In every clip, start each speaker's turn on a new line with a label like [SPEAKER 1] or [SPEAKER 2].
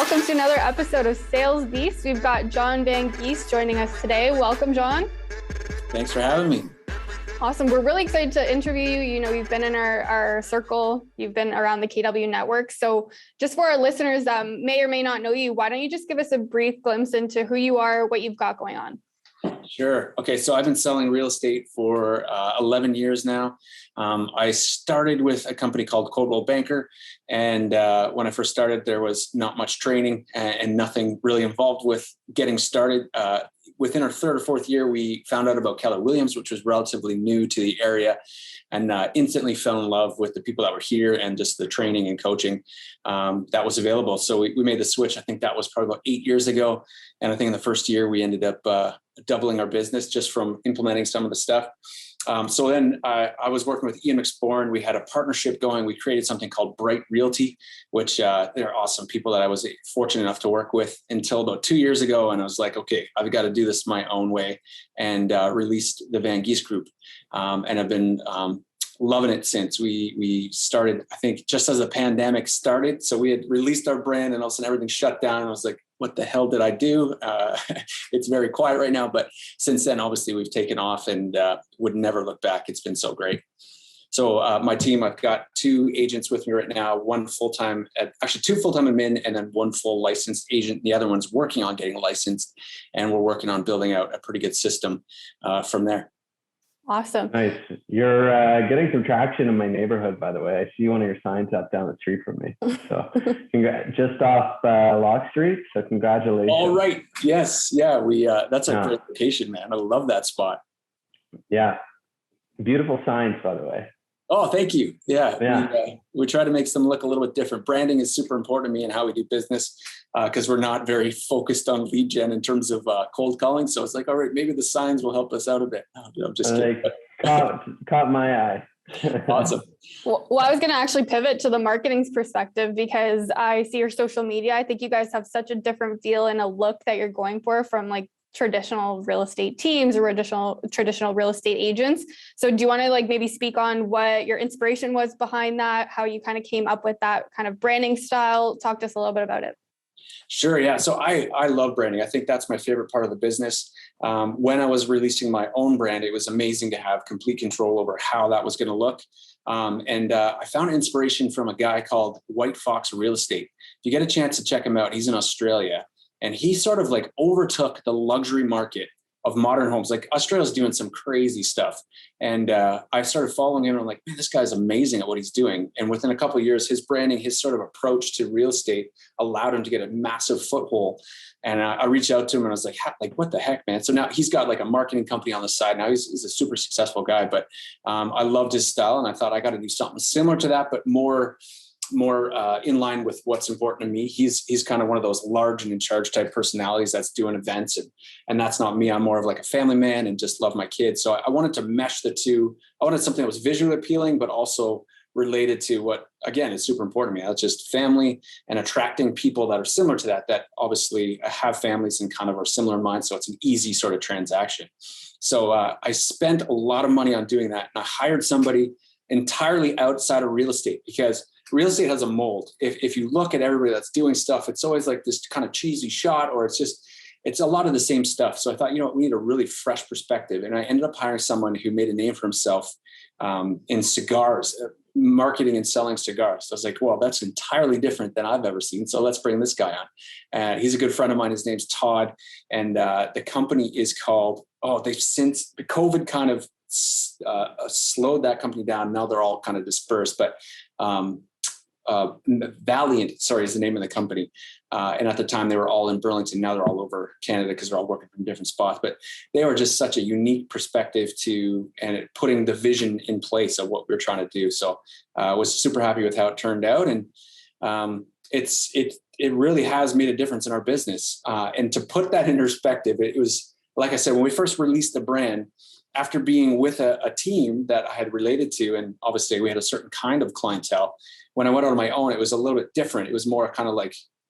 [SPEAKER 1] welcome to another episode of Sales Beast. We've got Jon Van Geest joining us today. Welcome, Jon.
[SPEAKER 2] Thanks for having me.
[SPEAKER 1] Awesome. We're really excited to interview you. You know, you've been in our circle, you've been around the KW network. So just for our listeners that may or may not know you, why don't you just give us a brief glimpse into who you are, what you've got going on?
[SPEAKER 2] Sure. Okay. So I've been selling real estate for 11 years now. I started with a company called Coldwell Banker. And when I first started, there was not much training and nothing really involved with getting started. Within our third or fourth year, we found out about Keller Williams, which was relatively new to the area, and instantly fell in love with the people that were here and just the training and coaching that was available. So we made the switch. I think that was probably about 8 years ago. And I think in the first year, we ended up doubling our business just from implementing some of the stuff. So then I was working with Ian McSporn. We had a partnership going. We created something called Bright Realty, which they're awesome people that I was fortunate enough to work with until about 2 years ago. And I was like, okay, I've got to do this my own way, and released the Van Geest Group. And I've been loving it since. We started, I think, just as the pandemic started. So we had released our brand and all of a sudden everything shut down. And I was like, what the hell did I do? It's very quiet right now. But since then, obviously, we've taken off and would never look back. It's been so great. So my team, I've got 2 agents with me right now, one full-time, actually 2 full-time admin, and then 1 full licensed agent. The other one's working on getting licensed, and we're working on building out a pretty good system from there.
[SPEAKER 1] Awesome.
[SPEAKER 3] Nice. You're getting some traction in my neighborhood, by the way. I see one of your signs up down the street from me. So just off Lock Street. So congratulations.
[SPEAKER 2] All right. Yes. Yeah. That's a great location, man. I love that spot.
[SPEAKER 3] Yeah. Beautiful signs, by the way.
[SPEAKER 2] Oh, thank you. Yeah. We try to make them look a little bit different. Branding is super important to me and how we do business, because we're not very focused on lead gen in terms of cold calling. So it's like, all right, maybe the signs will help us out a bit. I'm just kidding.
[SPEAKER 3] Caught my eye.
[SPEAKER 2] Awesome.
[SPEAKER 1] Well, I was going to actually pivot to the marketing perspective, because I see your social media. I think you guys have such a different feel and a look that you're going for from like traditional real estate teams or traditional real estate agents. So do you want to maybe speak on what your inspiration was behind that, how you kind of came up with that kind of branding style? Talk to us a little bit about it.
[SPEAKER 2] Sure. Yeah. So I love branding. I think that's my favorite part of the business. When I was releasing my own brand, it was amazing to have complete control over how that was going to look. And I found inspiration from a guy called White Fox Real Estate. If you get a chance to check him out, he's in Australia. And he sort of overtook the luxury market of modern homes. Like, Australia's doing some crazy stuff. And I started following him, and I'm like, man, this guy's amazing at what he's doing. And within a couple of years, his branding, his sort of approach to real estate allowed him to get a massive foothold. And I reached out to him and I was like, what the heck, man? So now he's got a marketing company on the side. Now he's a super successful guy, but I loved his style. And I thought I got to do something similar to that, but more in line with what's important to me. He's kind of one of those large and in charge type personalities that's doing events, and that's not me. I'm more of a family man and just love my kids. So I wanted to mesh the two. I wanted something that was visually appealing, but also related to what, again, is super important to me. That's just family and attracting people that are similar to that obviously have families and kind of are similar in mind. So it's an easy sort of transaction. So I spent a lot of money on doing that. And I hired somebody entirely outside of real estate, because real estate has a mold. If you look at everybody that's doing stuff, it's always like this kind of cheesy shot, or it's a lot of the same stuff. So I thought, we need a really fresh perspective. And I ended up hiring someone who made a name for himself in cigars, marketing and selling cigars. So I was like, well, that's entirely different than I've ever seen. So let's bring this guy on. And he's a good friend of mine. His name's Todd. And the company is called, they've since the COVID kind of slowed that company down. Now they're all kind of dispersed, but Valiant, is the name of the company. And at the time they were all in Burlington. Now they're all over Canada because they're all working from different spots, but they were just such a unique perspective and putting the vision in place of what we're trying to do. So I was super happy with how it turned out. And it really has made a difference in our business. And to put that in perspective, it was, like I said, when we first released the brand, after being with a team that I had related to, and obviously we had a certain kind of clientele, when I went out on my own, it was a little bit different. It was more kind of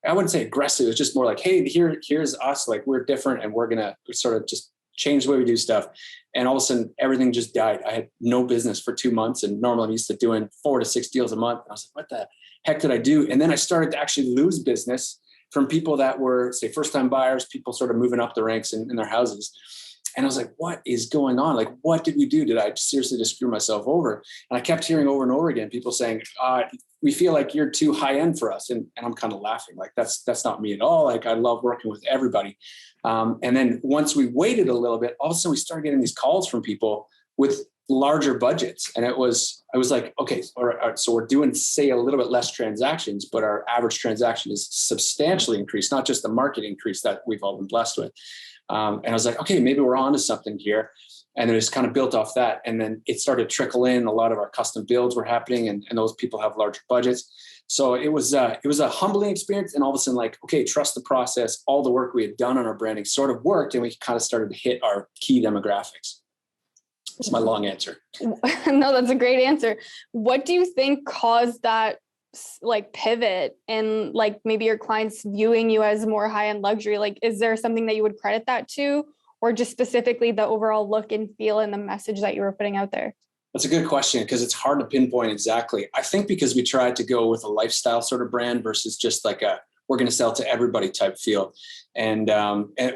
[SPEAKER 2] I wouldn't say aggressive. It was just more like, hey, here's us. We're different, and we're going to sort of just change the way we do stuff. And all of a sudden, everything just died. I had no business for 2 months, and normally I'm used to doing 4 to 6 deals a month. And I was like, what the heck did I do? And then I started to actually lose business from people that were, say, first-time buyers, people sort of moving up the ranks in their houses. And I was like, what is going on? Like, what did we do? Did I seriously just screw myself over? And I kept hearing over and over again, people saying, we feel like you're too high end for us. And I'm kind of laughing, like, that's not me at all. Like, I love working with everybody. And then once we waited a little bit, all of a sudden we started getting these calls from people with larger budgets. And I was like, okay, all right, so we're doing, say, a little bit less transactions, but our average transaction is substantially increased, not just the market increase that we've all been blessed with. And I was like, okay, maybe we're onto something here. And then it's kind of built off that. And then it started to trickle in. A lot of our custom builds were happening, and those people have larger budgets. So it was a humbling experience. And all of a sudden, like, okay, trust the process. All the work we had done on our branding sort of worked, and we kind of started to hit our key demographics. That's my long answer.
[SPEAKER 1] No, that's a great answer. What do you think caused that like pivot and like maybe your clients viewing you as more high-end luxury? Like, is there something that you would credit that to, or just specifically the overall look and feel and the message that you were putting out there?
[SPEAKER 2] That's a good question, because it's hard to pinpoint exactly. I think because we tried to go with a lifestyle sort of brand versus just like we're going to sell to everybody type feel. And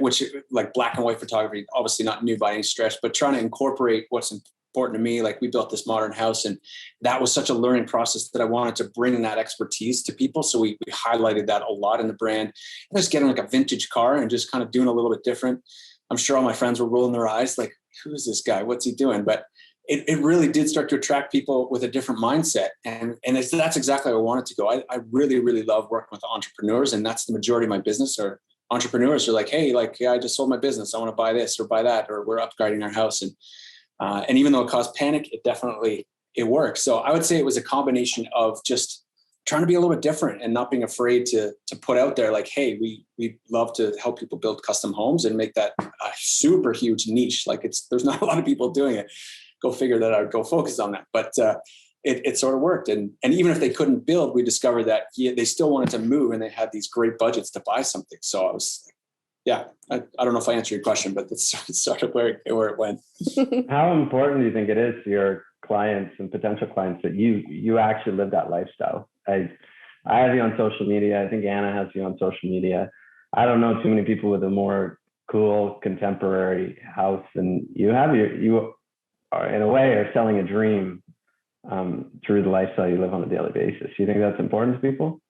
[SPEAKER 2] which, like, black and white photography, obviously not new by any stretch, but trying to incorporate what's important to me. Like, we built this modern house, and that was such a learning process that I wanted to bring that expertise to people. So we highlighted that a lot in the brand. And just getting like a vintage car and just kind of doing a little bit different. I'm sure all my friends were rolling their eyes like, who is this guy? What's he doing? But it really did start to attract people with a different mindset. And that's exactly where I wanted to go. I really, really love working with entrepreneurs. And that's the majority of my business, are entrepreneurs who are like, hey, like, yeah, I just sold my business. I want to buy this or buy that, or we're upgrading our house. And even though it caused panic, it works. So I would say it was a combination of just trying to be a little bit different and not being afraid to put out there like, hey, we love to help people build custom homes and make that a super huge niche. Like, there's not a lot of people doing it. Go figure that out, go focus on that. But it sort of worked. And even if they couldn't build, we discovered that they still wanted to move, and they had these great budgets to buy something. So I was like, yeah, I don't know if I answered your question, but that's sort of where it went.
[SPEAKER 3] How important do you think it is to your clients and potential clients that you actually live that lifestyle? I have you on social media. I think Anna has you on social media. I don't know too many people with a more cool contemporary house than you have. You are, in a way, are selling a dream through the lifestyle you live on a daily basis. Do you think that's important to people?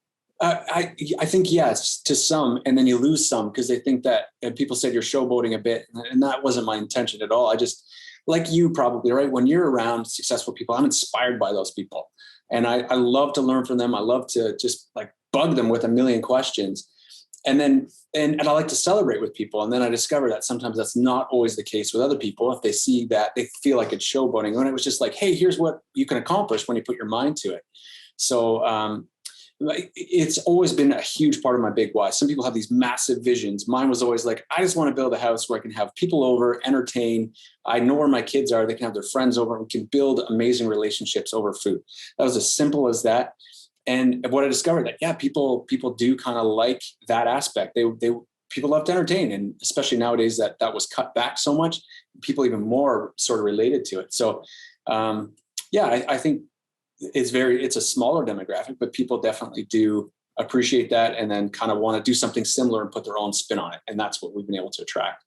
[SPEAKER 2] I think yes, to some, and then you lose some because they think that, and people said you're showboating a bit, and that wasn't my intention at all. I just, like you probably, right? When you're around successful people, I'm inspired by those people, and I love to learn from them. I love to just like bug them with a million questions, and I like to celebrate with people. And then I discover that sometimes that's not always the case with other people. If they see that, they feel like it's showboating. When it was just like, hey, here's what you can accomplish when you put your mind to it. So it's always been a huge part of my big why. Some people have these massive visions. Mine was always like, I just want to build a house where I can have people over, entertain. I know where my kids are. They can have their friends over, and we can build amazing relationships over food. That was as simple as that. And what I discovered that, yeah, people do kind of like that aspect. People love to entertain, and especially nowadays that was cut back so much, people even more sort of related to it. So I think it's a smaller demographic, but people definitely do appreciate that, and then kind of want to do something similar and put their own spin on it. And that's what we've been able to attract.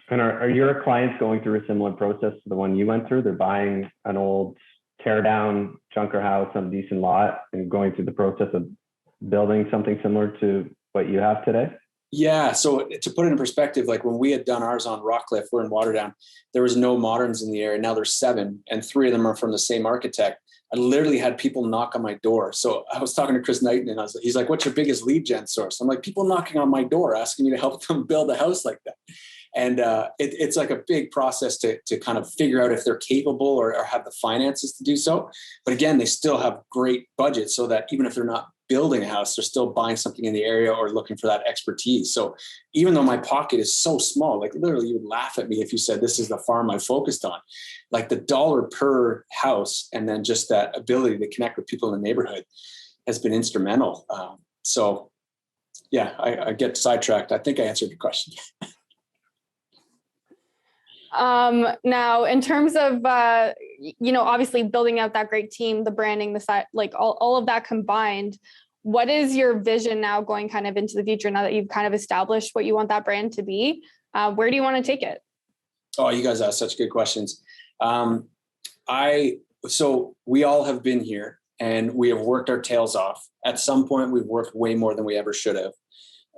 [SPEAKER 3] And are your clients going through a similar process to the one you went through? They're buying an old tear down junker house on a decent lot and going through the process of building something similar to what you have today? Yeah.
[SPEAKER 2] So to put it in perspective, like when we had done ours on Rockcliffe, we're in Waterdown, there was no moderns in the area. Now there's 7, and 3 of them are from the same architect. I literally had people knock on my door. So I was talking to Chris Knighton, and he's like, what's your biggest lead gen source? I'm like, people knocking on my door, asking me to help them build a house like that. And it's like a big process to kind of figure out if they're capable or have the finances to do so. But again, they still have great budgets, so that even if they're not building a house, they're still buying something in the area or looking for that expertise. So even though my pocket is so small, like literally you would laugh at me if you said this is the farm I focused on, like the dollar per house, and then just that ability to connect with people in the neighborhood has been instrumental. So yeah, I get sidetracked. I think I answered your question.
[SPEAKER 1] Now, in terms of, obviously building out that great team, the branding, the site, like all of that combined, what is your vision now going kind of into the future now that you've kind of established what you want that brand to be? Where do you want to take it?
[SPEAKER 2] Oh, you guys ask such good questions. So we all have been here and we have worked our tails off. At some point, we've worked way more than we ever should have.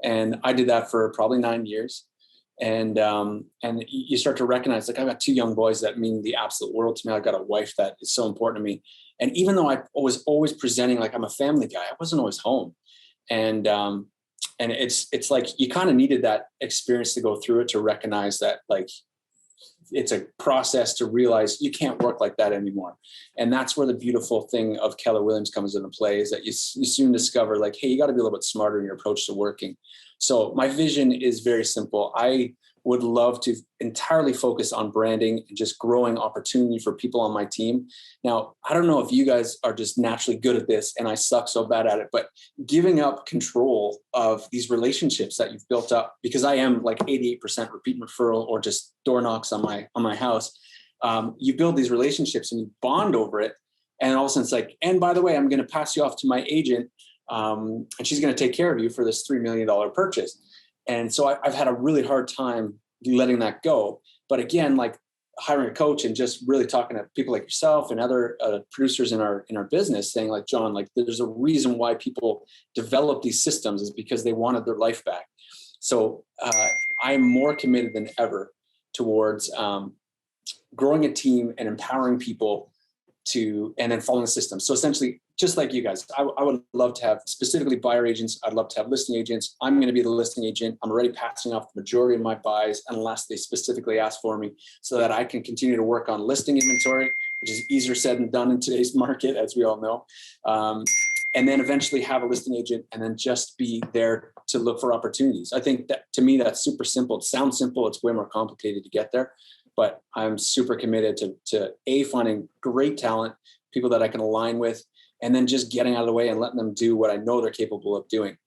[SPEAKER 2] And I did that for probably 9 years. And you start to recognize, like, I've got 2 young boys that mean the absolute world to me. I've got a wife that is so important to me. And even though I was always presenting like I'm a family guy, I wasn't always home. And it's like you kind of needed that experience to go through it to recognize that, like, it's a process to realize you can't work like that anymore. And that's where the beautiful thing of Keller Williams comes into play, is that you soon discover, like, hey, you got to be a little bit smarter in your approach to working. So my vision is very simple. I would love to entirely focus on branding and just growing opportunity for people on my team. Now, I don't know if you guys are just naturally good at this and I suck so bad at it, but giving up control of these relationships that you've built up, because I am like 88% repeat and referral or just door knocks on my house. You build these relationships and you bond over it. And all of a sudden it's like, and by the way, I'm going to pass you off to my agent. And she's going to take care of you for this $3 million purchase. And so I've had a really hard time letting that go. But again, like hiring a coach and just really talking to people like yourself and other producers in our business, saying, like, Jon, like, there's a reason why people develop these systems, is because they wanted their life back. So I am more committed than ever towards growing a team and empowering people and then following the system. So essentially, just like you guys, I would love to have specifically buyer agents. I'd love to have listing agents. I'm going to be the listing agent. I'm already passing off the majority of my buys unless they specifically ask for me, so that I can continue to work on listing inventory, which is easier said than done in today's market, as we all know. And then eventually have a listing agent and then just be there to look for opportunities. I think that, to me, that's super simple. It sounds simple. It's way more complicated to get there. But I'm super committed to finding great talent, people that I can align with, and then just getting out of the way and letting them do what I know they're capable of doing.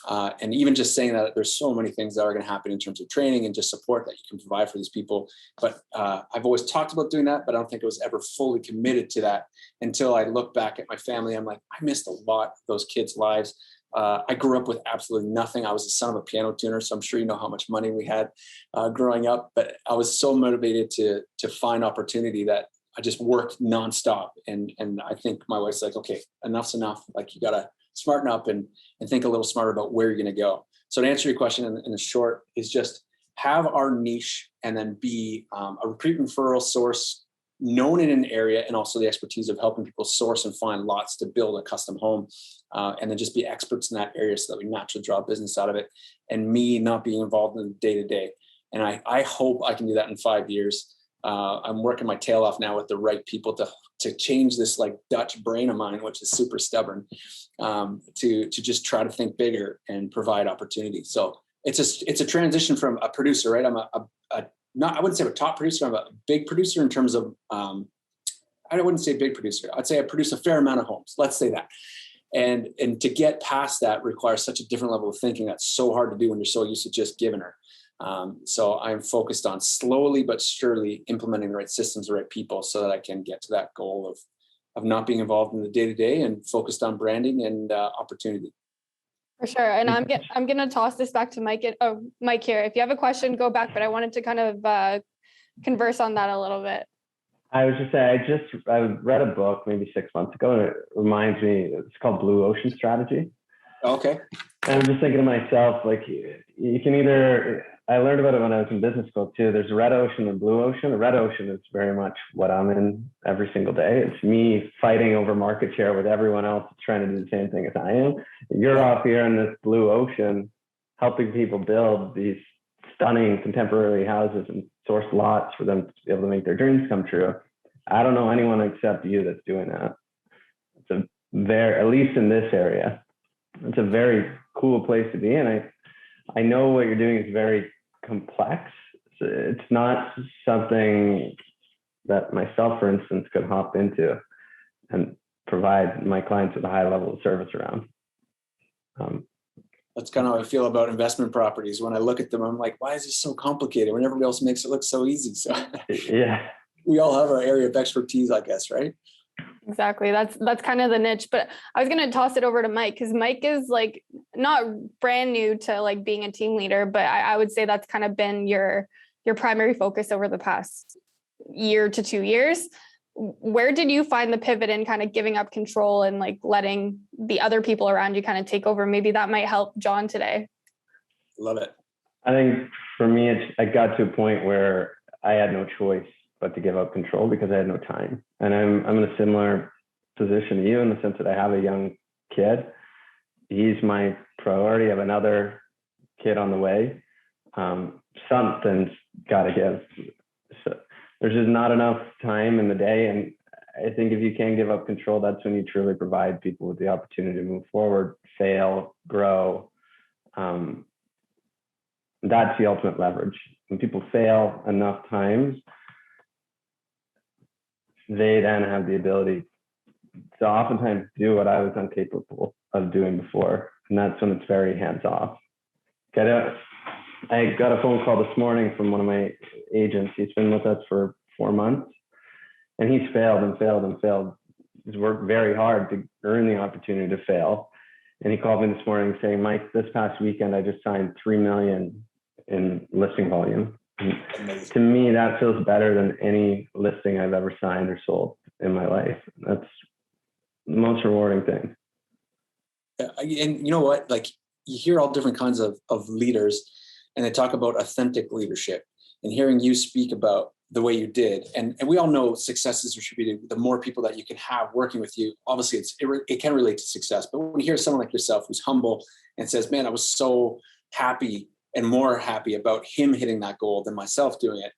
[SPEAKER 2] And even just saying that, there's so many things that are going to happen in terms of training and just support that you can provide for these people. But I've always talked about doing that, but I don't think I was ever fully committed to that until I look back at my family. I'm like, I missed a lot of those kids' lives. I grew up with absolutely nothing. I was the son of a piano tuner, so I'm sure you know how much money we had growing up. But I was so motivated to find opportunity that I just worked nonstop. And I think my wife's like, okay, enough's enough. Like, you got to smarten up and think a little smarter about where you're going to go. So to answer your question in the short, is just have our niche and then be a repeat referral source known in an area, and also the expertise of helping people source and find lots to build a custom home. And then just be experts in that area so that we naturally draw business out of it. And me not being involved in the day-to-day. And I hope I can do that in 5 years. I'm working my tail off now with the right people to change this, like, Dutch brain of mine, which is super stubborn, to just try to think bigger and provide opportunity. So it's a transition from a producer, right? I'm I wouldn't say I'm a top producer. I'm a big producer in terms of, I wouldn't say big producer. I'd say I produce a fair amount of homes. Let's say that. And to get past that requires such a different level of thinking that's so hard to do when you're so used to just giving her. So I'm focused on slowly but surely implementing the right systems, the right people, so that I can get to that goal of not being involved in the day-to-day and focused on branding and opportunity.
[SPEAKER 1] For sure. And I'm going to toss this back to Mike. Mike here. If you have a question, go back, but I wanted to kind of converse on that a little bit.
[SPEAKER 3] I was just saying, I read a book maybe 6 months ago, and it reminds me, it's called Blue Ocean Strategy.
[SPEAKER 2] Okay.
[SPEAKER 3] And I'm just thinking to myself, like, you can either, I learned about it when I was in business school too. There's red ocean and blue ocean. The red ocean is very much what I'm in every single day. It's me fighting over market share with everyone else trying to do the same thing as I am. You're off here in this blue ocean, helping people build these stunning contemporary houses and source lots for them to be able to make their dreams come true. I don't know anyone except you that's doing that. It's at least in this area, it's a very cool place to be in. I know what you're doing is very complex. It's not something that myself, for instance, could hop into and provide my clients with a high level of service around.
[SPEAKER 2] That's kind of how I feel about investment properties. When I look at them, I'm like, why is this so complicated when everybody else makes it look so easy? So
[SPEAKER 3] yeah,
[SPEAKER 2] we all have our area of expertise, I guess, right?
[SPEAKER 1] Exactly. That's kind of the niche, but I was going to toss it over to Mike, because Mike is like not brand new to like being a team leader, but I would say that's kind of been your primary focus over the past year to 2 years. Where did you find the pivot in kind of giving up control and like letting the other people around you kind of take over? Maybe that might help Jon today.
[SPEAKER 2] Love it.
[SPEAKER 3] I think for me, I got to a point where I had no choice but to give up control because I had no time. And I'm in a similar position to you in the sense that I have a young kid. He's my priority. I have another kid on the way. Something's got to give. So there's just not enough time in the day. And I think if you can give up control, that's when you truly provide people with the opportunity to move forward, fail, grow. That's the ultimate leverage. When people fail enough times, they then have the ability to oftentimes do what I was incapable of doing before. And that's when it's very hands-off. I got a phone call this morning from one of my agents. He's been with us for 4 months, and he's failed and failed and failed. He's worked very hard to earn the opportunity to fail. And he called me this morning saying, Mike, this past weekend, I just signed $3 million in listing volume. And to me, that feels better than any listing I've ever signed or sold in my life. That's the most rewarding thing.
[SPEAKER 2] And you know what? Like, you hear all different kinds of leaders, and they talk about authentic leadership. And hearing you speak about the way you did, and we all know success is attributed. The more people that you can have working with you, obviously it can relate to success. But when you hear someone like yourself who's humble and says, man, I was so happy and more happy about him hitting that goal than myself doing it.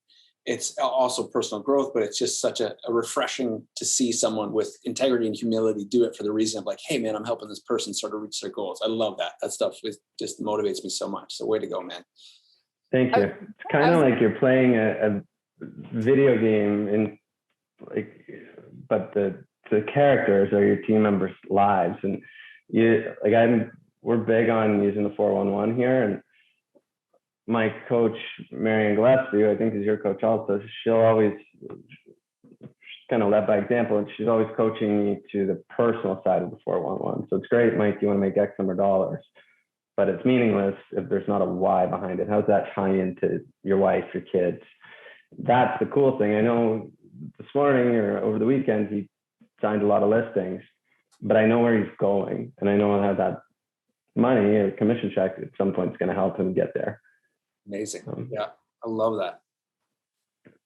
[SPEAKER 2] It's also personal growth, but it's just such a refreshing to see someone with integrity and humility do it for the reason of like, hey man, I'm helping this person sort of reach their goals. I love that. That stuff just motivates me so much. So way to go, man.
[SPEAKER 3] Thank you. It's kind of like you're playing a video game but the characters are your team members' lives. And we're big on using the 411 here, and my coach, Marianne Gillespie, who I think is your coach also, she'll always kind of led by example, and she's always coaching me to the personal side of the 411. So it's great, Mike, you want to make X number of dollars, but it's meaningless if there's not a why behind it. How's that tie into your wife, your kids? That's the cool thing. I know this morning or over the weekend, he signed a lot of listings, but I know where he's going, and I know how that money or commission check at some point is going to help him get there.
[SPEAKER 2] Amazing. Yeah, I love that.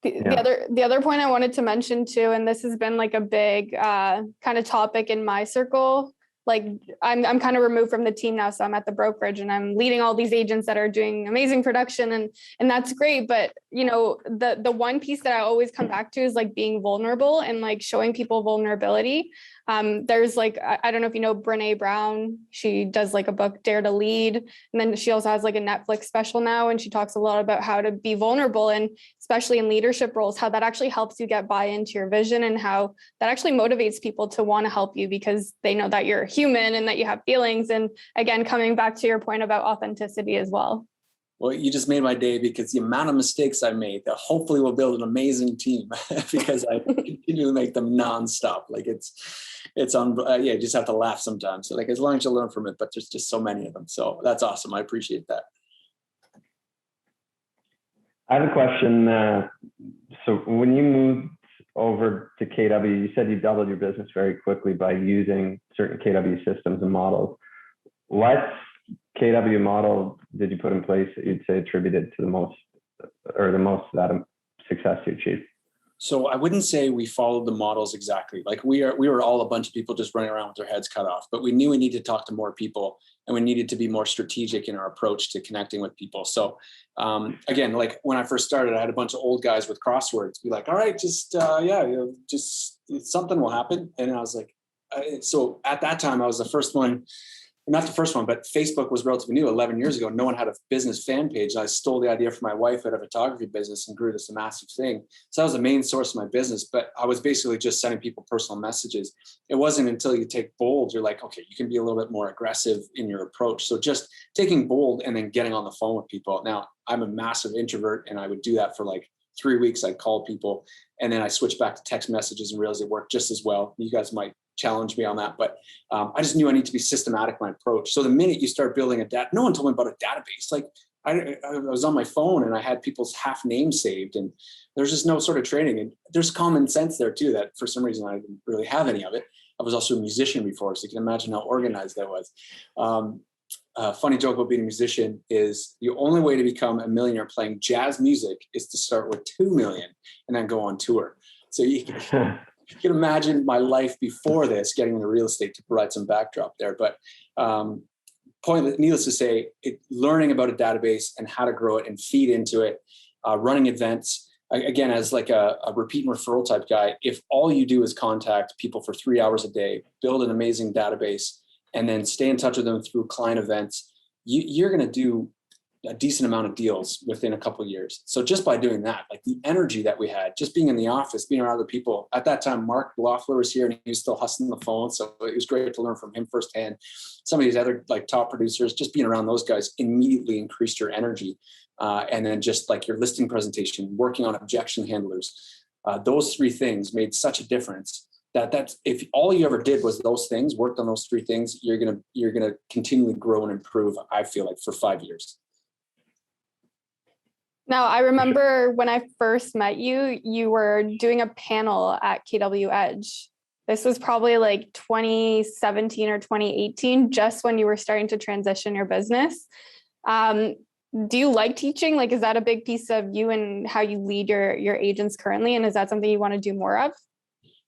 [SPEAKER 1] The other point I wanted to mention too, and this has been like a big kind of topic in my circle. Like I'm kind of removed from the team now, so I'm at the brokerage and I'm leading all these agents that are doing amazing production, and that's great. But you know, the one piece that I always come back to is like being vulnerable and like showing people vulnerability. There's like, I don't know if you know Brene Brown. She does like a book, Dare to Lead. And then she also has like a Netflix special now. And she talks a lot about how to be vulnerable, and especially in leadership roles, how that actually helps you get buy-in to your vision, and how that actually motivates people to want to help you because they know that you're human and that you have feelings. And again, coming back to your point about authenticity as well.
[SPEAKER 2] Well, you just made my day, because the amount of mistakes I made that hopefully will build an amazing team because I continue to make them nonstop. Like it's on, you just have to laugh sometimes. So like, as long as you learn from it, but there's just so many of them. So that's awesome. I appreciate that.
[SPEAKER 3] I have a question. So when you moved over to KW, you said you doubled your business very quickly by using certain KW systems and models. What KW model did you put in place that you'd say attributed to the most of that success you achieved?
[SPEAKER 2] So I wouldn't say we followed the models exactly. Like we were all a bunch of people just running around with their heads cut off, but we knew we needed to talk to more people, and we needed to be more strategic in our approach to connecting with people. So again, like when I first started, I had a bunch of old guys with crosswords be like, all right, just something will happen. And I was like, so at that time I was the first one. Not the first one, but Facebook was relatively new 11 years ago. No one had a business fan page. I stole the idea from my wife at a photography business and grew this a massive thing. So that was the main source of my business, but I was basically just sending people personal messages. It wasn't until you take bold, you're like, okay, you can be a little bit more aggressive in your approach. So just taking bold and then getting on the phone with people. Now, I'm a massive introvert, and I would do that for like 3 weeks, I'd call people, and then I switched back to text messages and realized it worked just as well. You guys might challenge me on that, but I just knew I need to be systematic in my approach. So the minute you start building no one told me about a database. Like I was on my phone and I had people's half names saved, and there's just no sort of training. And there's common sense there too, that for some reason I didn't really have any of it. I was also a musician before, so you can imagine how organized that was. Funny joke about being a musician is the only way to become a millionaire playing jazz music is to start with 2 million and then go on tour. So you can imagine my life before this, getting into real estate, to provide some backdrop there. But needless to say, learning about a database and how to grow it and feed into it, running events. Again, as like a repeat and referral type guy, if all you do is contact people for 3 hours a day, build an amazing database, and then stay in touch with them through client events, you're going to do a decent amount of deals within a couple of years. So just by doing that, like the energy that we had, just being in the office, being around other people. At that time, Mark Loeffler was here and he was still hustling the phone. So it was great to learn from him firsthand. Some of these other like top producers, just being around those guys immediately increased your energy. And then just like your listing presentation, working on objection handlers, those 3 things made such a difference that if all you ever did was those things, worked on those 3 things, you're gonna continually grow and improve. I feel like for 5 years.
[SPEAKER 1] Now, I remember when I first met you, you were doing a panel at KW Edge. This was probably like 2017 or 2018, just when you were starting to transition your business. Do you like teaching? Like, is that a big piece of you and how you lead your agents currently? And is that something you want to do more of?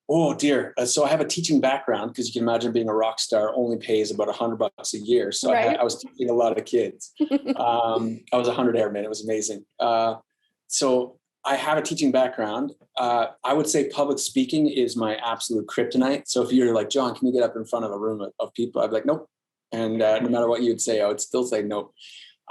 [SPEAKER 2] Oh dear. So I have a teaching background, because you can imagine being a rock star only pays about $100 a year. So
[SPEAKER 1] right.
[SPEAKER 2] I was teaching a lot of kids. I was 100 airman. It was amazing. So I have a teaching background. I would say public speaking is my absolute kryptonite. So if you're like, John, can you get up in front of a room of people? I'd be like, nope. And no matter what you'd say, I would still say nope.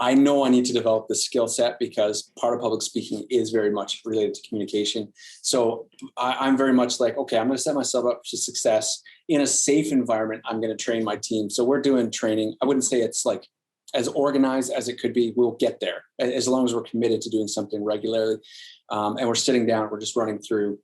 [SPEAKER 2] I know I need to develop the skill set, because part of public speaking is very much related to communication. So I'm very much like, okay, I'm going to set myself up for success in a safe environment. I'm going to train my team. So we're doing training. I wouldn't say it's like as organized as it could be. We'll get there as long as we're committed to doing something regularly. And we're sitting down, we're just running through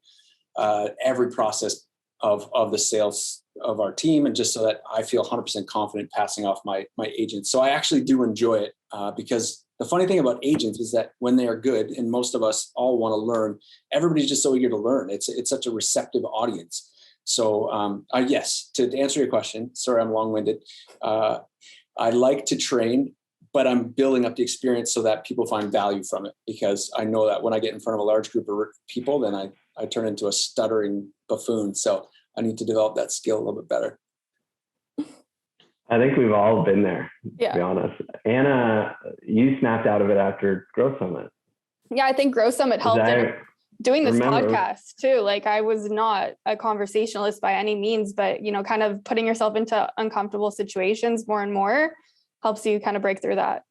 [SPEAKER 2] every process of the sales of our team, and just so that I feel 100% confident passing off my agents. So I actually do enjoy it, because the funny thing about agents is that when they are good, and most of us all want to learn, everybody's just so eager to learn. It's such a receptive audience. So yes, to answer your question, sorry, I'm long-winded. I like to train, but I'm building up the experience so that people find value from it, because I know that when I get in front of a large group of people, then I turn into a stuttering buffoon. So I need to develop that skill a little bit better.
[SPEAKER 3] I think we've all been there,
[SPEAKER 1] Yeah.
[SPEAKER 3] to be honest. Anna, you snapped out of it after Growth Summit.
[SPEAKER 1] Yeah, I think Growth Summit helped in doing this podcast too. Like, I was not a conversationalist by any means, but, kind of putting yourself into uncomfortable situations more and more helps you kind of break through that.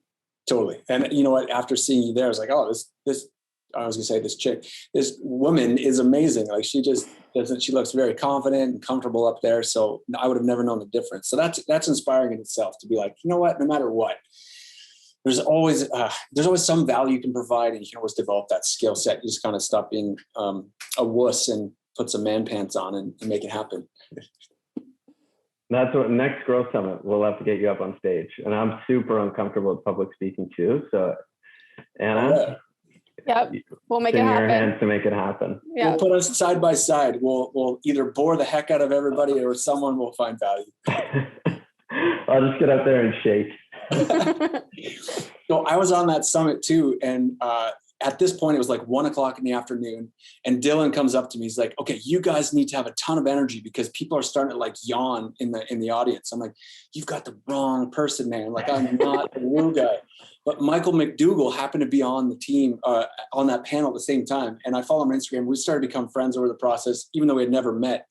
[SPEAKER 2] Totally. And you know what, after seeing you there, I was like, oh, this woman is amazing. Like, she looks very confident and comfortable up there. So I would have never known the difference. So that's inspiring in itself, to be like, you know what, no matter what, there's always some value you can provide, and you can always develop that skill set. You just kind of stop being a wuss and put some man pants on and make it happen.
[SPEAKER 3] That's what next Growth Summit, we'll have to get you up on stage. And I'm super uncomfortable with public speaking too. So Anna,
[SPEAKER 1] yep, we'll make it happen.
[SPEAKER 3] In your hands to make it happen.
[SPEAKER 1] Yeah.
[SPEAKER 2] We'll put us side by side. We'll either bore the heck out of everybody, or someone will find value.
[SPEAKER 3] I'll just get up there and shake.
[SPEAKER 2] So I was on that summit too, and at this point it was like 1:00 in the afternoon, and Dylan comes up to me. He's like, "Okay, you guys need to have a ton of energy, because people are starting to like yawn in the audience." I'm like, "You've got the wrong person, man. Like, I'm not the woo guy." But Michael McDougall happened to be on the team on that panel at the same time, and I follow him on Instagram. We started to become friends over the process, even though we had never met.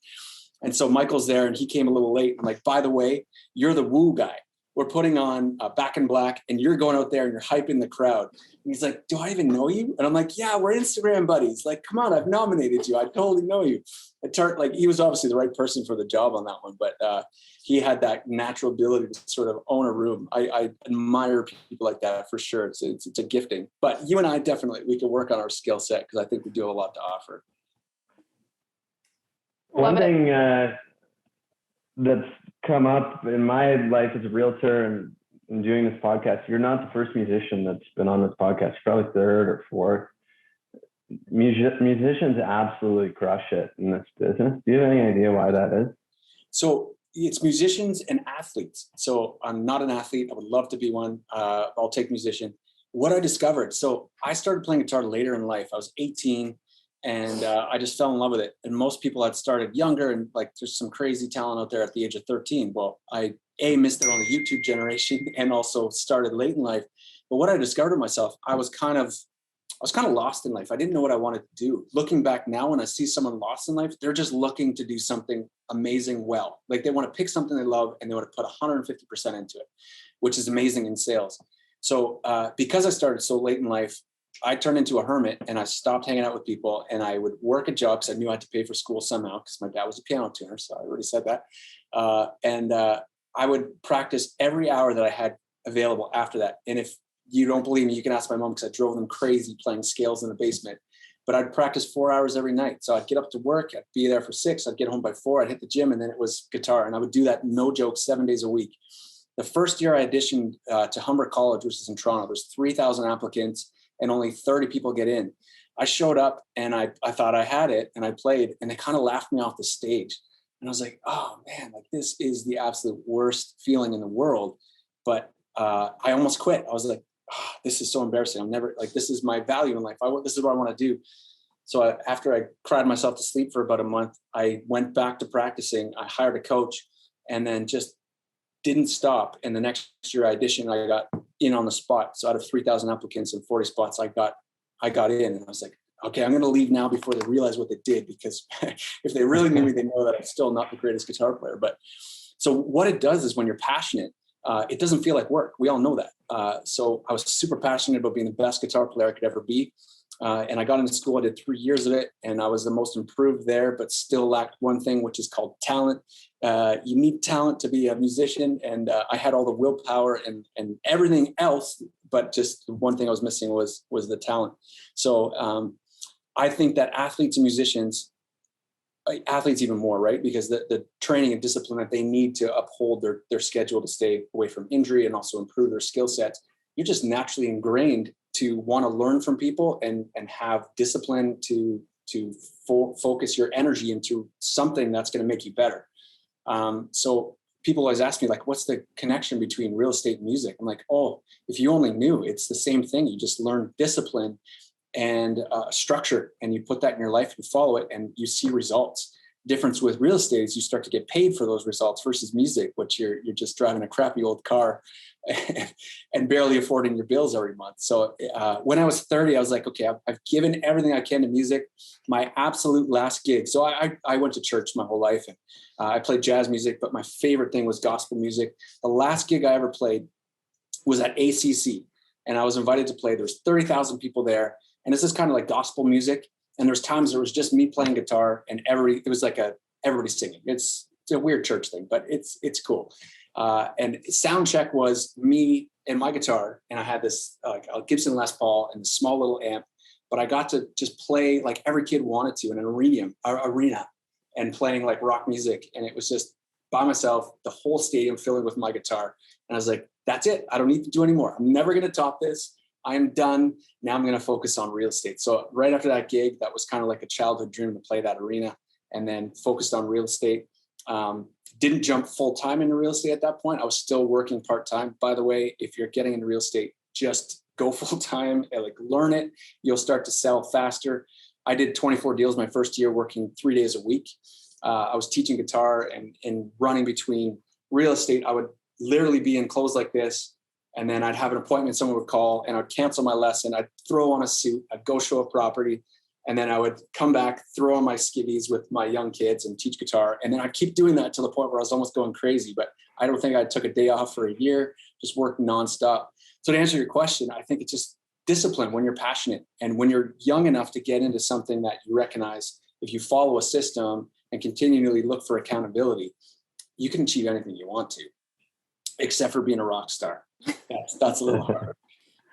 [SPEAKER 2] And so Michael's there, and he came a little late. I'm like, "By the way, you're the woo guy." we're putting on Back in Black, and you're going out there and you're hyping the crowd. And he's like, do I even know you? And I'm like, yeah, we're Instagram buddies. Like, come on, I've nominated you. I totally know you. Like, he was obviously the right person for the job on that one, but he had that natural ability to sort of own a room. I admire people like that for sure. It's a gifting. But you and I definitely, we can work on our skill set, because I think we do have a lot to offer.
[SPEAKER 3] One thing that's come up in my life as a realtor and doing this podcast, you're not the first musician that's been on this podcast. You're probably third or fourth. Musicians absolutely crush it in this business. Do you have any idea why that is?
[SPEAKER 2] So it's musicians and athletes. So I'm not an athlete. I would love to be one. I'll take musician. What I discovered, so I started playing guitar later in life. I was 18 and I just fell in love with it. And most people had started younger, and like there's some crazy talent out there at the age of 13. Well, I missed it on the YouTube generation and also started late in life. But what I discovered of myself, I was kind of lost in life. I didn't know what I wanted to do. Looking back now, when I see someone lost in life, they're just looking to do something amazing well. Like they want to pick something they love and they want to put 150% into it, which is amazing in sales. So because I started so late in life, I turned into a hermit and I stopped hanging out with people, and I would work a job because I knew I had to pay for school somehow, because my dad was a piano tuner. So I already said that. And I would practice every hour that I had available after that. And if you don't believe me, you can ask my mom, because I drove them crazy playing scales in the basement. But I'd practice 4 hours every night. So I'd get up to work, I'd be there for 6, I'd get home by 4, I'd hit the gym, and then it was guitar. And I would do that, no joke, 7 days a week. The first year I auditioned to Humber College, which is in Toronto, there's 3,000 applicants and only 30 people get in. I showed up and I thought I had it, and I played, and they kind of laughed me off the stage. And I was like, oh man, like this is the absolute worst feeling in the world. But I almost quit. I was like, oh, this is so embarrassing. I'm never, like, this is my value in life. This is what I want to do. So after I cried myself to sleep for about a month, I went back to practicing. I hired a coach, and then just didn't stop. And the next year I auditioned, I got in on the spot. So out of 3,000 applicants and 40 spots, I got in, and I was like, okay, I'm going to leave now before they realize what they did, because if they really knew me, they know that I'm still not the greatest guitar player. But so what it does is, when you're passionate, it doesn't feel like work. We all know that. So I was super passionate about being the best guitar player I could ever be. And I got into school. I did 3 years of it, and I was the most improved there, but still lacked one thing, which is called talent. You need talent to be a musician, and I had all the willpower and everything else, but just one thing I was missing was the talent. So I think that athletes and musicians, athletes even more, right? Because the training and discipline that they need to uphold their schedule to stay away from injury and also improve their skill sets, you're just naturally ingrained to want to learn from people and have discipline to focus your energy into something that's going to make you better. So people always ask me, like, what's the connection between real estate and music? I'm like, oh, if you only knew, it's the same thing. You just learn discipline and structure, and you put that in your life, you follow it, and you see results. Difference with real estate is you start to get paid for those results, versus music, which you're just driving a crappy old car and barely affording your bills every month. So when I was 30, I was like, okay, I've given everything I can to music. My absolute last gig. So I went to church my whole life, and I played jazz music, but my favorite thing was gospel music. The last gig I ever played was at ACC, and I was invited to play. There's 30,000 people there, and this is kind of like gospel music. And there's times there was just me playing guitar, and it was like everybody singing. It's a weird church thing, but it's cool. And sound check was me and my guitar, and I had this like a Gibson Les Paul and a small little amp, but I got to just play like every kid wanted to in an arena and playing like rock music. And it was just by myself, the whole stadium filling with my guitar. And I was like, that's it. I don't need to do anymore. I'm never going to top this. I'm done. Now I'm going to focus on real estate. So right after that gig, that was kind of like a childhood dream to play that arena, and then focused on real estate. Didn't jump full time into real estate at that point. I was still working part time. By the way, if you're getting into real estate, just go full time and like learn it. You'll start to sell faster. I did 24 deals my first year, working 3 days a week. I was teaching guitar and running between real estate. I would literally be in clothes like this, and then I'd have an appointment. Someone would call, and I'd cancel my lesson. I'd throw on a suit. I'd go show a property. And then I would come back, throw on my skivvies with my young kids and teach guitar. And then I'd keep doing that to the point where I was almost going crazy. But I don't think I took a day off for a year, just worked nonstop. So to answer your question, I think it's just discipline when you're passionate. And when you're young enough to get into something that you recognize, if you follow a system and continually look for accountability, you can achieve anything you want to, except for being a rock star. That's a little hard.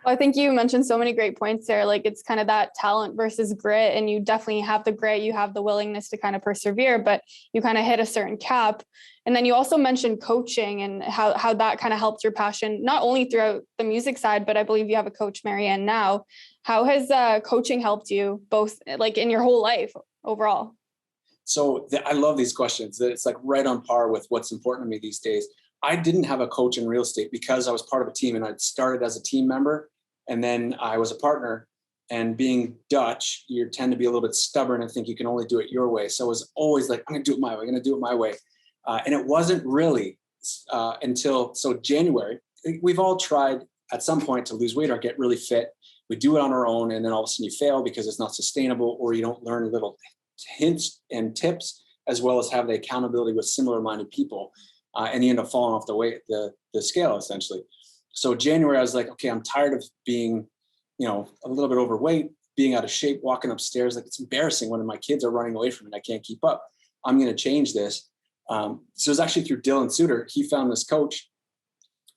[SPEAKER 1] Well, I think you mentioned so many great points there. Like it's kind of that talent versus grit, and you definitely have the grit, you have the willingness to kind of persevere, but you kind of hit a certain cap. And then you also mentioned coaching and how that kind of helped your passion, not only throughout the music side, but I believe you have a coach, Marianne, now. How has coaching helped you both like in your whole life overall?
[SPEAKER 2] So I love these questions. It's like right on par with what's important to me these days. I didn't have a coach in real estate because I was part of a team, and I'd started as a team member. And then I was a partner, and being Dutch, you tend to be a little bit stubborn and think you can only do it your way. So I was always like, I'm going to do it my way. I'm going to do it my way. And it wasn't really until January. We've all tried at some point to lose weight or get really fit. We do it on our own, and then all of a sudden you fail because it's not sustainable, or you don't learn little hints and tips, as well as have the accountability with similar-minded people, and you end up falling off the scale essentially. So January, I was like, okay, I'm tired of being, a little bit overweight, being out of shape, walking upstairs. Like it's embarrassing when my kids are running away from me and I can't keep up. I'm going to change this. So it was actually through Dylan Suter. He found this coach.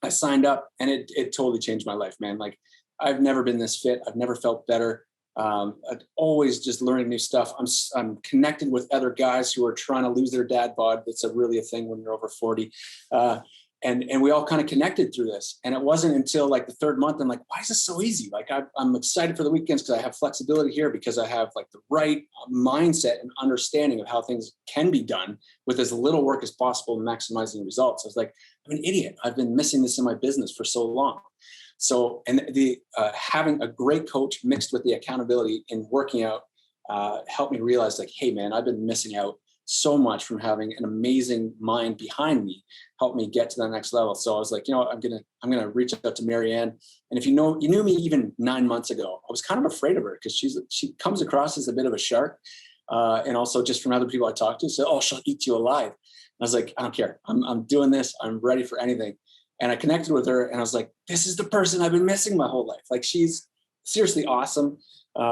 [SPEAKER 2] I signed up, and it totally changed my life, man. Like I've never been this fit. I've never felt better. I'm always just learning new stuff. I'm connected with other guys who are trying to lose their dad bod. It's really a thing when you're over 40. And we all kind of connected through this. And it wasn't until like the third month, I'm like, why is this so easy? Like I'm excited for the weekends because I have flexibility here, because I have like the right mindset and understanding of how things can be done with as little work as possible and maximizing results. I was like, I'm an idiot. I've been missing this in my business for so long. So, and the having a great coach mixed with the accountability in working out helped me realize like, hey man, I've been missing out so much from having an amazing mind behind me, helped me get to the next level. So I was like, I'm gonna reach out to Marianne. And if you knew me even 9 months ago, I was kind of afraid of her because she comes across as a bit of a shark. And also just from other people I talked to, said, oh, she'll eat you alive. And I was like, I don't care. I'm doing this. I'm ready for anything. And I connected with her, and I was like, this is the person I've been missing my whole life. Like she's seriously awesome.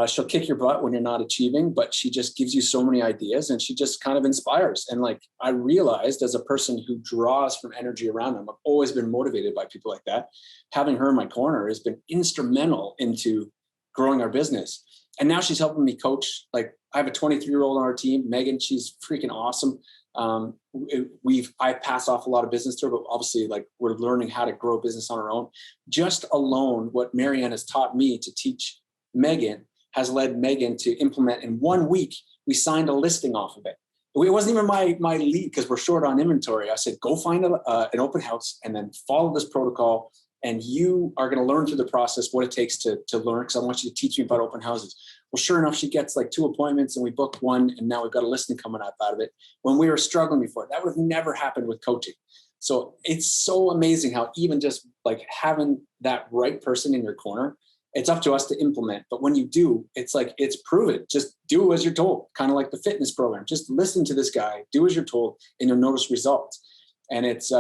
[SPEAKER 2] She'll kick your butt when you're not achieving, but she just gives you so many ideas, and she just kind of inspires. And like, I realized as a person who draws from energy around them, I've always been motivated by people like that. Having her in my corner has been instrumental into growing our business. And now she's helping me coach. Like I have a 23-year-old on our team, Megan, she's freaking awesome. I pass off a lot of business to her, but obviously like we're learning how to grow business on our own. Just alone, what Marianne has taught me to teach Megan has led Megan to implement in 1 week. We signed a listing off of it. It wasn't even my lead because we're short on inventory. I said, go find an open house and then follow this protocol. And you are going to learn through the process what it takes to learn, because I want you to teach me about open houses. Well, sure enough, she gets like 2 appointments, and we booked one, and now we've got a listing coming up out of it. When we were struggling before, that would have never happened with coaching. So it's so amazing how even just like having that right person in your corner, it's up to us to implement. But when you do, it's like, it's proven. Just do as you're told, kind of like the fitness program. Just listen to this guy, do as you're told, and you'll notice results. And it's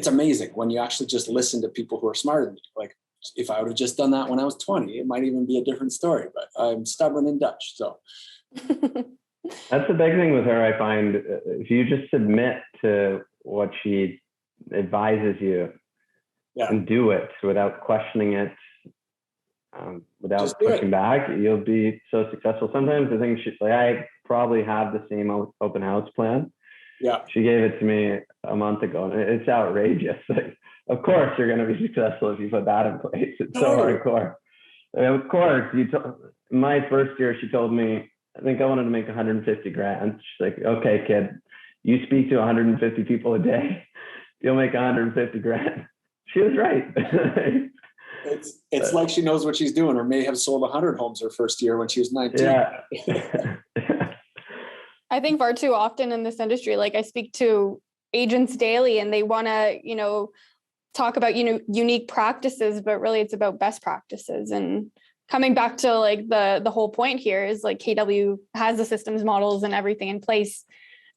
[SPEAKER 2] amazing when you actually just listen to people who are smarter than you. Like if I would have just done that when I was 20, it might even be a different story, but I'm stubborn and Dutch. So
[SPEAKER 3] that's the big thing with her. I find if you just submit to what she advises you and do it without questioning it, without pushing back, you'll be so successful. Sometimes I think I probably have the same open house plan. Yeah, she gave it to me a month ago, and it's outrageous. Like, of course, you're going to be successful if you put that in place. It's so hardcore. And of course, my first year, she told me, I think I wanted to make 150 grand. She's like, okay, kid, you speak to 150 people a day, you'll make 150 grand. She was right.
[SPEAKER 2] It's like she knows what she's doing, or may have sold 100 homes her first year when she was 19.
[SPEAKER 3] Yeah.
[SPEAKER 1] I think far too often in this industry, like I speak to agents daily, and they want to, talk about, unique practices, but really it's about best practices. And coming back to like the whole point here is like KW has the systems, models, and everything in place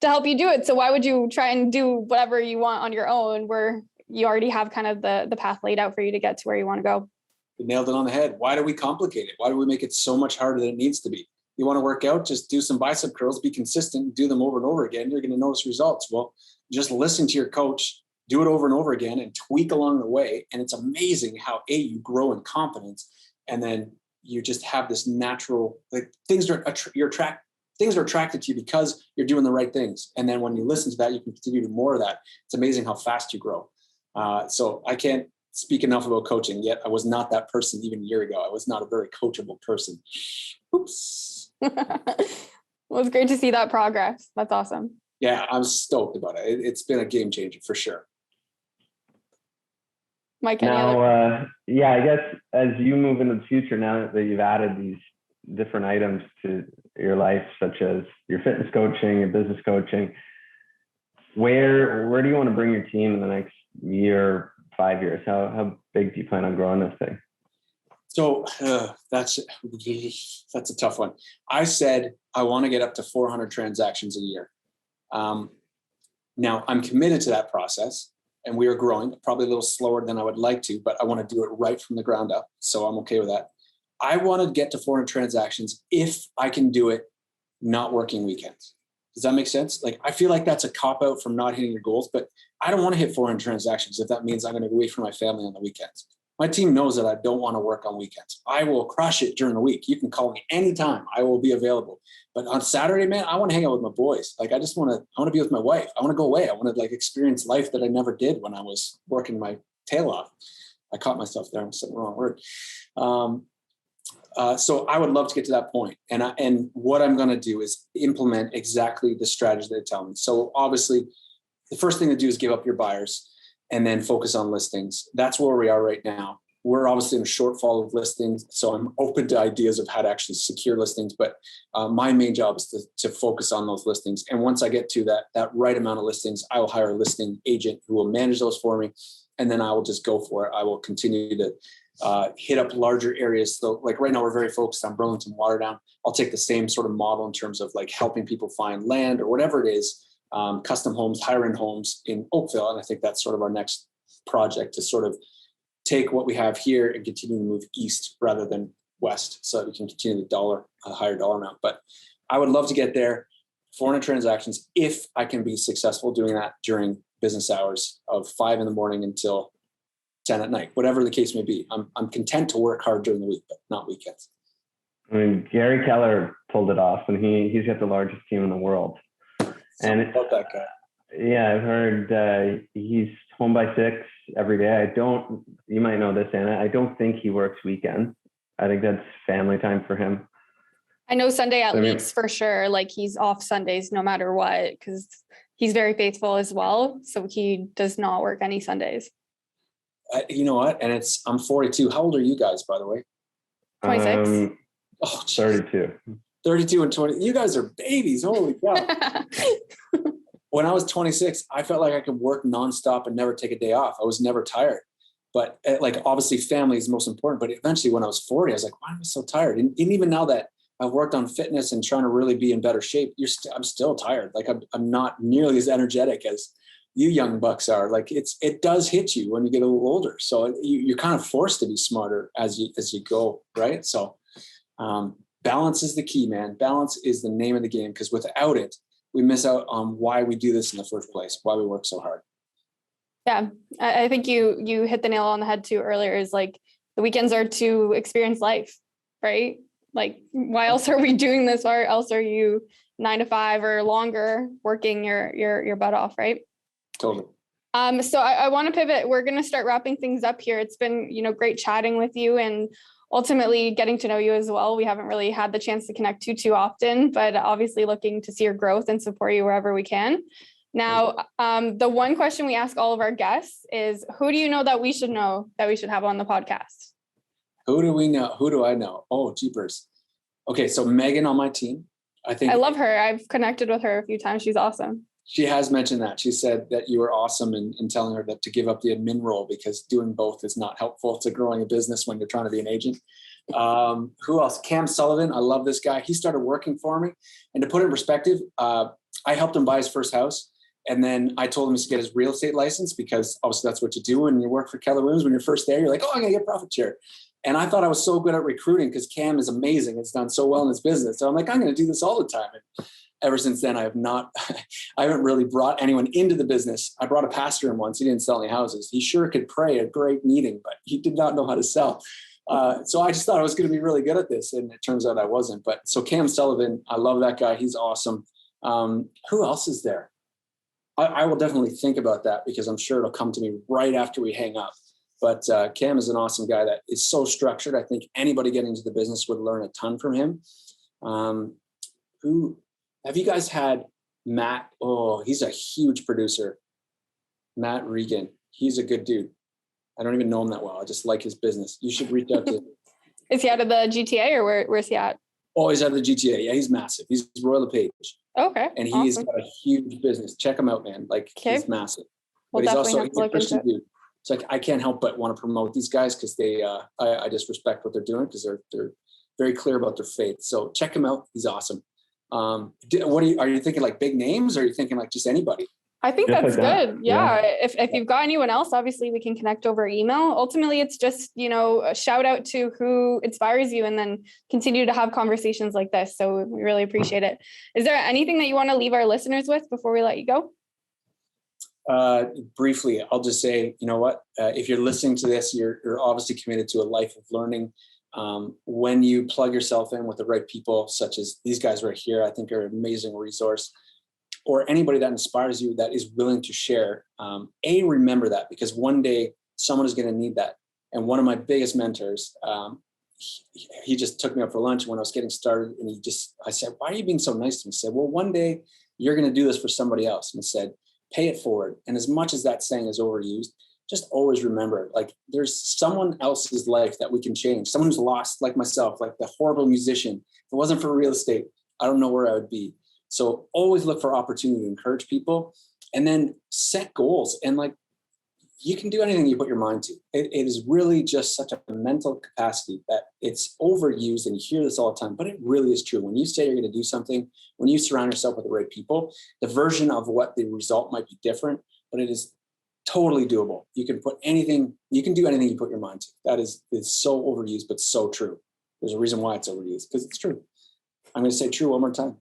[SPEAKER 1] to help you do it. So why would you try and do whatever you want on your own where you already have kind of the path laid out for you to get to where you want to go?
[SPEAKER 2] You nailed it on the head. Why do we complicate it? Why do we make it so much harder than it needs to be? You want to work out, just do some bicep curls, be consistent, do them over and over again. You're going to notice results. Well, just listen to your coach, do it over and over again and tweak along the way. And it's amazing how you grow in confidence. And then you just have this natural, like things are attracted to you because you're doing the right things. And then when you listen to that, you can continue to do more of that. It's amazing how fast you grow. So I can't speak enough about coaching, yet I was not that person even a year ago. I was not a very coachable person. Oops.
[SPEAKER 1] Well, it's great to see that progress. That's awesome.
[SPEAKER 2] Yeah, I'm stoked about it. It's been a game changer for sure.
[SPEAKER 1] Mike,
[SPEAKER 3] I guess as you move into the future, now that you've added these different items to your life, such as your fitness coaching, your business coaching, where do you want to bring your team in the next year, 5 years? How big do you plan on growing this thing?
[SPEAKER 2] So that's a tough one. I said I want to get up to 400 transactions a year. Now I'm committed to that process, and we are growing probably a little slower than I would like to, but I want to do it right from the ground up. So I'm okay with that. I want to get to 400 transactions if I can do it not working weekends. Does that make sense? Like, I feel like that's a cop out from not hitting your goals, but I don't want to hit 400 transactions if that means I'm going to be away from my family on the weekends. My team knows that I don't want to work on weekends. I will crush it during the week. You can call me anytime. I will be available. But on Saturday, man, I want to hang out with my boys. Like, I want to be with my wife. I want to go away. I want to like experience life that I never did when I was working my tail off. I caught myself there. I'm saying the wrong word. So I would love to get to that point. And what I'm going to do is implement exactly the strategy they tell me. So obviously, the first thing to do is give up your buyers and then focus on listings. That's where we are right now. We're obviously in a shortfall of listings, so I'm open to ideas of how to actually secure listings. But my main job is to focus on those listings. And once I get to that right amount of listings, I will hire a listing agent who will manage those for me. And then I will just go for it. I will continue to hit up larger areas. So like right now, we're very focused on Burlington, Waterdown. I'll take the same sort of model in terms of like helping people find land or whatever it is, custom homes, higher end homes in Oakville. And I think that's sort of our next project, to sort of take what we have here and continue to move east rather than west, so that we can continue a higher dollar amount. But I would love to get there, 400 transactions, if I can be successful doing that during business hours of 5 a.m. until 10 p.m, whatever the case may be. I'm content to work hard during the week, but not weekends.
[SPEAKER 3] I mean, Gary Keller pulled it off, and he's got the largest team in the world. And
[SPEAKER 2] I love that guy.
[SPEAKER 3] Yeah, I've heard he's home by 6 every day. You might know this, Anna, I don't think he works weekends. I think that's family time for him.
[SPEAKER 1] I know Sunday at least for sure. Like, he's off Sundays no matter what, because he's very faithful as well. So he does not work any Sundays.
[SPEAKER 2] You know what? And I'm 42. How old are you guys, by the way?
[SPEAKER 1] 26.
[SPEAKER 3] 32.
[SPEAKER 2] 32 and 20. You guys are babies. Holy cow. When I was 26, I felt like I could work nonstop and never take a day off. I was never tired. But like, obviously family is most important. But eventually when I was 40, I was like, why am I so tired? And even now that I've worked on fitness and trying to really be in better shape, I'm still tired. Like, I'm not nearly as energetic as you young bucks are. Like, it does hit you when you get a little older. So you're kind of forced to be smarter as you go, right? So balance is the key, man. Balance is the name of the game, because without it, we miss out on why we do this in the first place, why we work so hard.
[SPEAKER 1] Yeah, I think you hit the nail on the head too earlier, is like, the weekends are to experience life, right? Like, why else are we doing this? Why else are you 9 to 5 or longer working your butt off, right?
[SPEAKER 2] Totally.
[SPEAKER 1] So I want to pivot. We're going to start wrapping things up here. It's been, great chatting with you and ultimately getting to know you as well. We haven't really had the chance to connect too often, but obviously looking to see your growth and support you wherever we can. Now, the one question we ask all of our guests is, who do you know that we should have on the podcast?
[SPEAKER 2] Who do we know? Who do I know? Oh, jeepers. Okay, so Megan on my team. I love
[SPEAKER 1] her. I've connected with her a few times. She's awesome.
[SPEAKER 2] She has mentioned that. She said that you were awesome in telling her that to give up the admin role, because doing both is not helpful to growing a business when you're trying to be an agent. Who else? Cam Sullivan. I love this guy. He started working for me. And to put it in perspective, I helped him buy his first house. And then I told him to get his real estate license, because obviously that's what you do when you work for Keller Williams. When you're first there, you're like, oh, I'm going to get profit share. And I thought I was so good at recruiting because Cam is amazing. It's done so well in his business. So I'm like, I'm going to do this all the time. And ever since then, I haven't really brought anyone into the business. I brought a pastor in once. He didn't sell any houses. He sure could pray a great meeting, but he did not know how to sell. So I just thought I was going to be really good at this. And it turns out I wasn't. But so Cam Sullivan, I love that guy. He's awesome. Who else is there? I will definitely think about that, because I'm sure it'll come to me right after we hang up. But Cam is an awesome guy that is so structured. I think anybody getting into the business would learn a ton from him. Who have you guys had? Matt. Oh, he's a huge producer. Matt Regan. He's a good dude. I don't even know him that well. I just like his business. You should reach out to him.
[SPEAKER 1] Is he out of the GTA, or where's he at?
[SPEAKER 2] Oh, he's out of the GTA. Yeah, he's massive. He's Royal LePage.
[SPEAKER 1] Okay.
[SPEAKER 2] And he's got a huge business. Check him out, man. Like, he's massive.
[SPEAKER 1] We'll
[SPEAKER 2] but
[SPEAKER 1] definitely have
[SPEAKER 2] he's
[SPEAKER 1] to
[SPEAKER 2] a
[SPEAKER 1] look
[SPEAKER 2] Christian
[SPEAKER 1] into it.
[SPEAKER 2] dude. It's like, I can't help but want to promote these guys, because I just respect what they're doing, because they're very clear about their faith. So check him out. He's awesome. Are you thinking like big names, or are you thinking like just anybody?
[SPEAKER 1] I think
[SPEAKER 3] Just
[SPEAKER 1] that's
[SPEAKER 3] like that.
[SPEAKER 1] good. Yeah. If you've got anyone else, obviously we can connect over email. Ultimately, it's just, a shout out to who inspires you, and then continue to have conversations like this. So we really appreciate it. Is there anything that you want to leave our listeners with before we let you go?
[SPEAKER 2] Briefly, I'll just say, you know what, if you're listening to this, you're obviously committed to a life of learning. When you plug yourself in with the right people, such as these guys right here, I think are an amazing resource. Or anybody that inspires you, that is willing to share. Remember that, because one day someone is going to need that. And one of my biggest mentors, he just took me out for lunch when I was getting started, and I said, why are you being so nice to me? He said, well, one day you're going to do this for somebody else. And he said, pay it forward. And as much as that saying is overused, just always remember, like, there's someone else's life that we can change. Someone who's lost, like myself, like the horrible musician. If it wasn't for real estate, I don't know where I would be. So always look for opportunity to encourage people, and then set goals. And like, you can do anything you put your mind to. It is really just such a mental capacity that it's overused, and you hear this all the time, but it really is true. When you say you're going to do something, when you surround yourself with the right people, the version of what the result might be different, but it is totally doable. You can do anything you put your mind to. That is so overused, but so true. There's a reason why it's overused, because it's true. I'm going to say true one more time.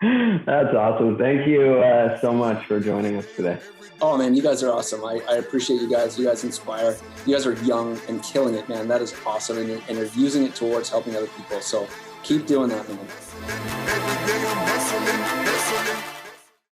[SPEAKER 3] That's awesome. Thank you so much for joining us today.
[SPEAKER 2] Oh man, you guys are awesome. I appreciate you guys. You guys inspire. You guys are young and killing it, man. That is awesome. And you're using it towards helping other people. So keep doing that, man.